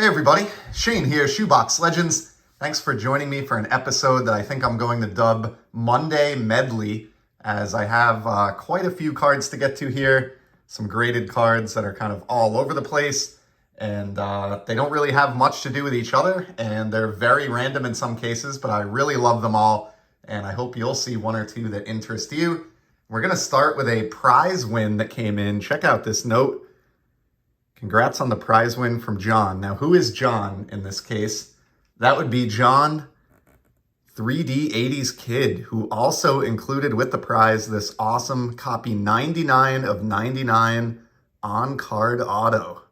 Hey everybody, Shane here, Shoebox Legends. Thanks for joining me for an episode that I think I'm going to dub Monday Medley, as I have quite a few cards to get to here. Some graded cards that are kind of all over the place, and they don't really have much to do with each other, and they're very random in some cases, but I really love them all, and I hope you'll see one or two that interest you. We're going to start with a prize win that came in. Check out this note. Congrats on the prize win from John. Now, who is John in this case? That would be John, 3D 80s Kid, who also included with the prize this awesome copy 99 of 99 on-card auto.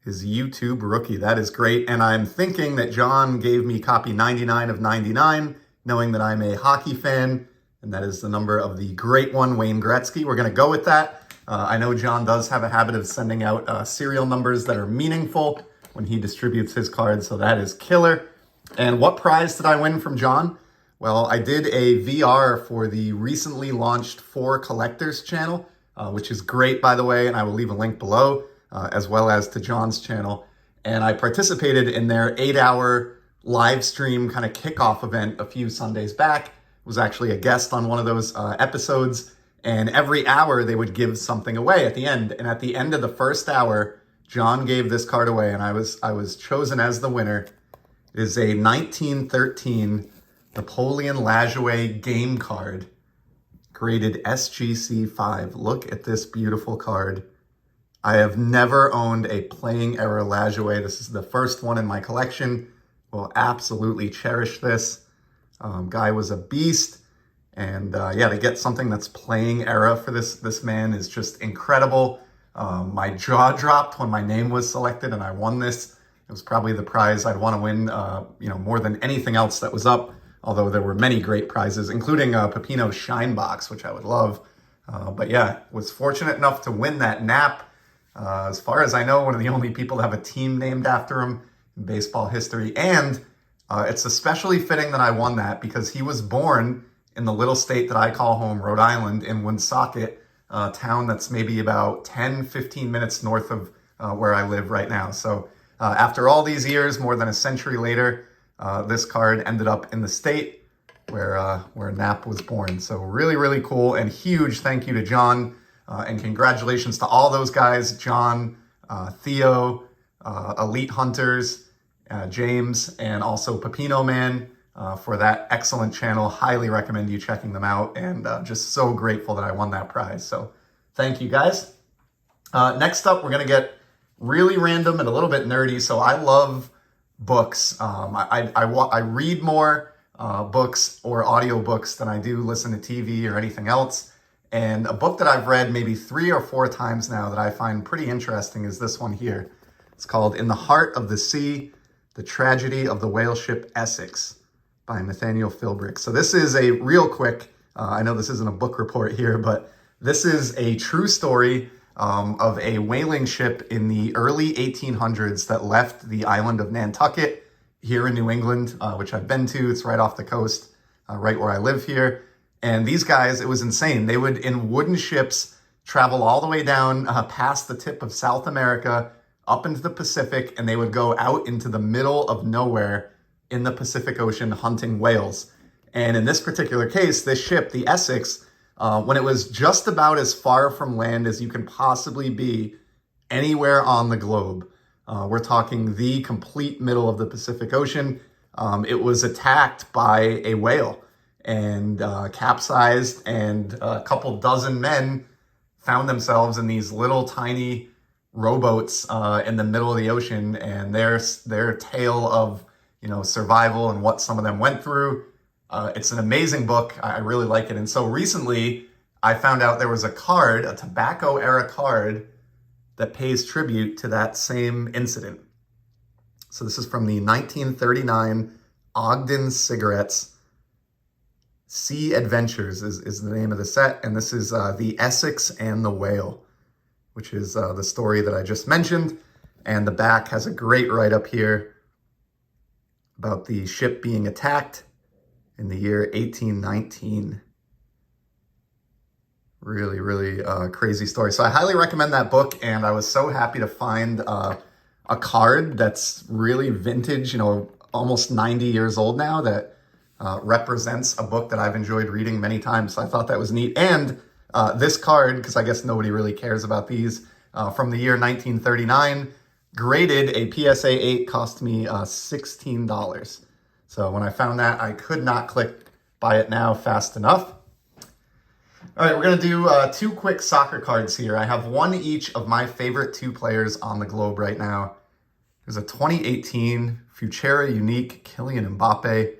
His YouTube rookie. That is great. And I'm thinking that John gave me copy 99 of 99, knowing that I'm a hockey fan, and that is the number of the great one, Wayne Gretzky. We're going to go with that. I know John does have a habit of sending out serial numbers that are meaningful when he distributes his cards, so that is killer. And what prize did I win from John? Well, I did a VR for the recently launched For Collectors channel, which is great, by the way, and I will leave a link below, as well as to John's channel. And I participated in their 8-hour live stream kind of kickoff event a few Sundays back. Was actually a guest on one of those episodes. And every hour they would give something away at the end. And at the end of the first hour, John gave this card away, and I was chosen as the winner. It is a 1913 Napoleon Lajoie game card, graded SGC 5. Look at this beautiful card. I have never owned a playing era Lajoie. This is the first one in my collection. Will absolutely cherish this. Guy was a beast. And yeah, to get something that's playing era for this man is just incredible. My jaw dropped when my name was selected and I won this. It was probably the prize I'd want to win, more than anything else that was up. Although there were many great prizes, including Pepino's Shine Box, which I would love. But yeah, was fortunate enough to win that nap. As far as I know, one of the only people to have a team named after him in baseball history. And it's especially fitting that I won that because he was born in the little state that I call home, Rhode Island, in Woonsocket, a town that's maybe about 10, 15 minutes north of where I live right now. So after all these years, more than a century later, this card ended up in the state where Nap was born. So really, really cool, and huge thank you to John, and congratulations to all those guys, John, Theo, Elite Hunters, James, and also Pepino Man, for that excellent channel. Highly recommend you checking them out, and just so grateful that I won that prize. So thank you guys. Next up, we're going to get really random and a little bit nerdy. So I love books. I read more books or audiobooks than I do listen to TV or anything else. And a book that I've read maybe 3 or 4 times now that I find pretty interesting is this one here. It's called In the Heart of the Sea, The Tragedy of the Whale Ship Essex, by Nathaniel Philbrick. So this is a real quick, I know this isn't a book report here, but this is a true story of a whaling ship in the early 1800s that left the island of Nantucket here in New England, which I've been to. It's right off the coast, right where I live here. And these guys, it was insane. They would, in wooden ships, travel all the way down past the tip of South America, up into the Pacific, and they would go out into the middle of nowhere in the Pacific Ocean hunting whales. And in this particular case, this ship, the Essex, when it was just about as far from land as you can possibly be anywhere on the globe, we're talking the complete middle of the Pacific Ocean, it was attacked by a whale and capsized, and a couple dozen men found themselves in these little tiny rowboats in the middle of the ocean, and their tale of survival and what some of them went through. It's an amazing book. I really like it. And so recently I found out there was a card, a tobacco era card, that pays tribute to that same incident. So this is from the 1939 Ogden Cigarettes. Sea Adventures is the name of the set. And this is The Essex and the Whale, which is the story that I just mentioned. And the back has a great write-up here about the ship being attacked in the year 1819. Really, really crazy story. So I highly recommend that book, and I was so happy to find a a card that's really vintage, almost 90 years old now, that represents a book that I've enjoyed reading many times. So I thought that was neat. And this card, because I guess nobody really cares about these, from the year 1939, graded a PSA 8, cost me $16. So when I found that, I could not click buy it now fast enough. All right, we're going to do 2 quick soccer cards here. I have one each of my favorite 2 players on the globe right now. There's a 2018 Futura Unique Kylian Mbappe.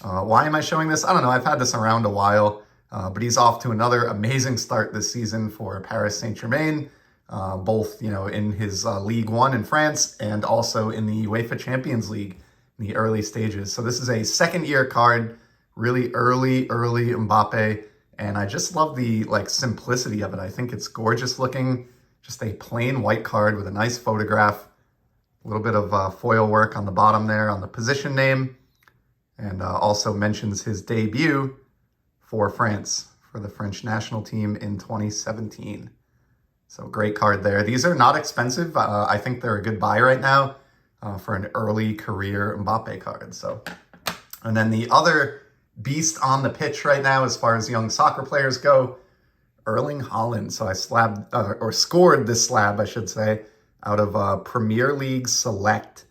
Why am I showing this? I don't know. I've had this around a while, but he's off to another amazing start this season for Paris Saint-Germain, both in his League One in France and also in the UEFA Champions League in the early stages. So this is a second-year card, really early Mbappe. And I just love the simplicity of it. I think it's gorgeous looking. Just a plain white card with a nice photograph. A little bit of foil work on the bottom there on the position name. And also mentions his debut for France, for the French national team in 2017. So great card there. These are not expensive. I think they're a good buy right now for an early career Mbappe card. So, and then the other beast on the pitch right now, as far as young soccer players go, Erling Haaland. So I scored this slab, I should say, out of Premier League Select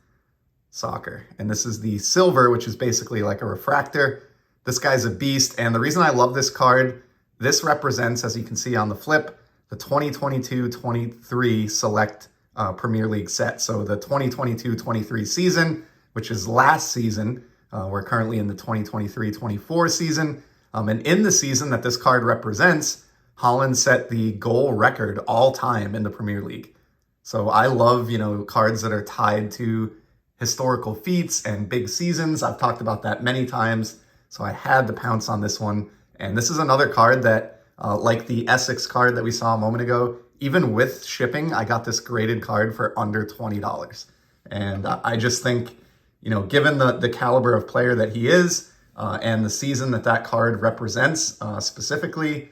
Soccer. And this is the silver, which is basically like a refractor. This guy's a beast. And the reason I love this card, this represents, as you can see on the flip, the 2022-23 Select Premier League set. So the 2022-23 season, which is last season. We're currently in the 2023-24 season. And in the season that this card represents, Haaland set the goal record all time in the Premier League. So I love, cards that are tied to historical feats and big seasons. I've talked about that many times. So I had to pounce on this one. And this is another card that, like the Essex card that we saw a moment ago, even with shipping, I got this graded card for under $20. And I just think, given the caliber of player that he is and the season that card represents specifically,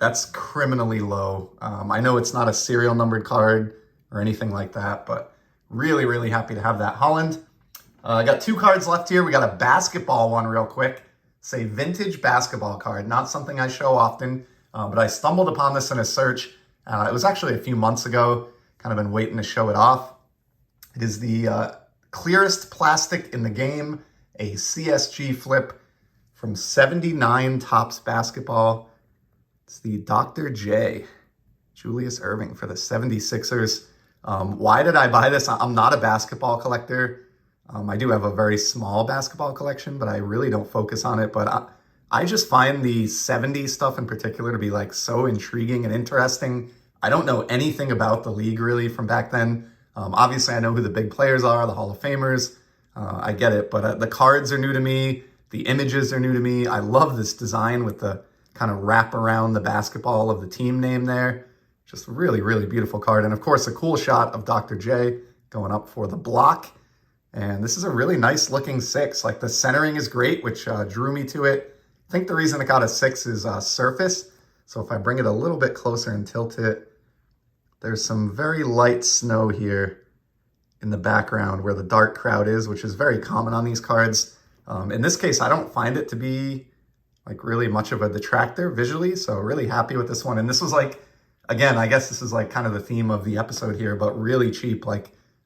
that's criminally low. I know it's not a serial numbered card or anything like that, but really happy to have that Haaland. I got 2 cards left here. We got a basketball one real quick. It's a vintage basketball card, not something I show often, but I stumbled upon this in a search. It was actually a few months ago, kind of been waiting to show it off. It is the clearest plastic in the game, a CSG flip from 79 Topps Basketball. It's the Dr. J, Julius Erving for the 76ers. Why did I buy this? I'm not a basketball collector. I do have a very small basketball collection, but I really don't focus on it. But I just find the 70s stuff in particular to be so intriguing and interesting. I don't know anything about the league really from back then. Obviously, I know who the big players are, the Hall of Famers. I get it, but the cards are new to me. The images are new to me. I love this design with the kind of wrap around the basketball of the team name there. Just really beautiful card. And of course, a cool shot of Dr. J going up for the block. And this is a really nice looking 6. The centering is great, which drew me to it. I think the reason it got a 6 is surface. So if I bring it a little bit closer and tilt it, there's some very light snow here in the background where the dark crowd is, which is very common on these cards. In this case, I don't find it to be really much of a detractor visually. So really happy with this one. And this was again, I guess this is kind of the theme of the episode here, but really cheap.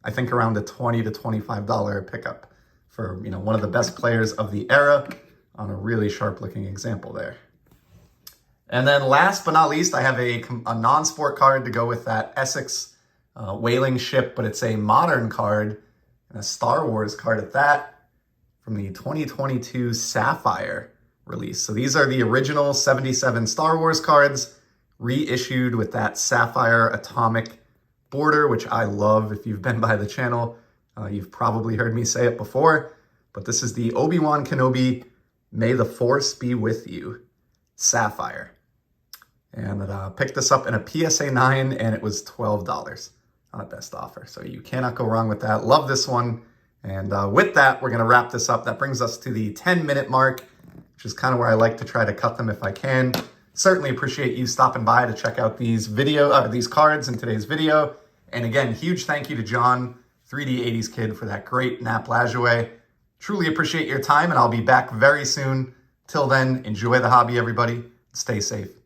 I think around a $20 to $25 pickup for, one of the best players of the era on a really sharp looking example there. And then last but not least, I have a non-sport card to go with that Essex whaling ship, but it's a modern card and a Star Wars card at that from the 2022 Sapphire release. So these are the original 77 Star Wars cards reissued with that Sapphire atomic border, which I love. If you've been by the channel, you've probably heard me say it before, but this is the Obi-Wan Kenobi, May the Force Be With You Sapphire. And I picked this up in a PSA 9 and it was $12 on a best offer. So you cannot go wrong with that. Love this one. And with that, we're going to wrap this up. That brings us to the 10-minute mark, which is kind of where I like to try to cut them if I can. Certainly appreciate you stopping by to check out these cards in today's video. And again, huge thank you to John 3D 80s kid for that great Nap Lajoie. Truly appreciate your time, and I'll be back very soon. Till then, enjoy the hobby, everybody. Stay safe.